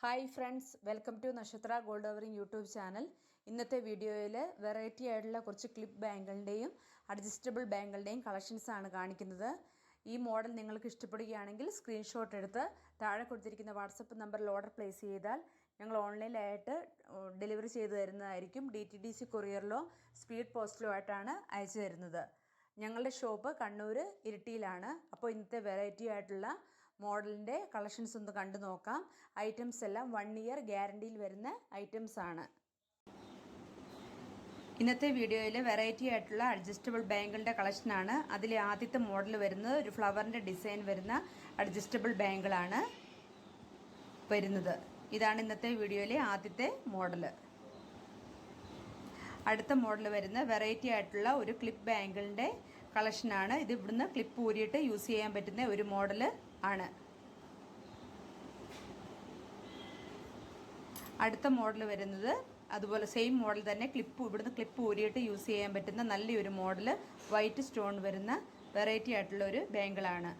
Hi friends, welcome to നക്ഷത്ര gold covering YouTube channel. ഇന്നത്തെ വീഡിയോയിൽ വെറൈറ്റി ആയിട്ടുള്ള കുറച്ച് ക്ലിപ്പ് ബാങ്കിളുടെയും അഡ്ജസ്റ്റബിൾ ബാങ്കിളുടെയും കളക്ഷൻസാണ് കാണിക്കുന്നത്. ഈ മോഡൽ നിങ്ങൾക്ക് ഇഷ്ടപ്പെടുകയാണെങ്കിൽ സ്ക്രീൻഷോട്ട് എടുത്ത് താഴെ കൊടുത്തിരിക്കുന്ന വാട്സപ്പ് നമ്പറിൽ ഓർഡർ പ്ലേസ് ചെയ്താൽ ഞങ്ങൾ ഓൺലൈനായിട്ട് ഡെലിവറി ചെയ്തു തരുന്നതായിരിക്കും. DTDC കൊറിയറിലോ സ്പീഡ് പോസ്റ്റിലോ ആയിട്ടാണ് അയച്ചു തരുന്നത്. ഞങ്ങളുടെ ഷോപ്പ് കണ്ണൂർ ഇരിട്ടിയിലാണ്. അപ്പോൾ ഇന്നത്തെ വെറൈറ്റി ആയിട്ടുള്ള മോഡലിൻ്റെ കളക്ഷൻസ് ഒന്ന് കണ്ടു നോക്കാം. ഐറ്റംസ് എല്ലാം 1 ഇയർ ഗ്യാരണ്ടിയിൽ വരുന്ന ഐറ്റംസ് ആണ്. ഇന്നത്തെ വീഡിയോയിൽ വെറൈറ്റി ആയിട്ടുള്ള അഡ്ജസ്റ്റബിൾ ബാങ്കിളുടെ കളക്ഷനാണ്. അതിലെ ആദ്യത്തെ മോഡൽ വരുന്നത് ഒരു ഫ്ലവറിൻ്റെ ഡിസൈൻ വരുന്ന അഡ്ജസ്റ്റബിൾ ബാങ്കിളാണ് വരുന്നത്. ഇതാണ് ഇന്നത്തെ വീഡിയോയിലെ ആദ്യത്തെ മോഡൽ. അടുത്ത മോഡൽ വരുന്ന വെറൈറ്റി ആയിട്ടുള്ള ഒരു ക്ലിപ്പ് ബാങ്കിളിൻ്റെ കളക്ഷനാണ്. ഇത് ഇവിടുന്ന് ക്ലിപ്പ് ഊരിയിട്ട് യൂസ് ചെയ്യാൻ പറ്റുന്ന ഒരു മോഡൽ ആണ്. അടുത്ത മോഡൽ വരുന്നത് അതുപോലെ സെയിം മോഡൽ തന്നെ ഇവിടുന്ന് ക്ലിപ്പ് ഊരിയിട്ട് യൂസ് ചെയ്യാൻ പറ്റുന്ന നല്ലൊരു മോഡൽ വൈറ്റ് സ്റ്റോൺ വരുന്ന വെറൈറ്റി ആയിട്ടുള്ള ഒരു ബാങ്കിളാണ്.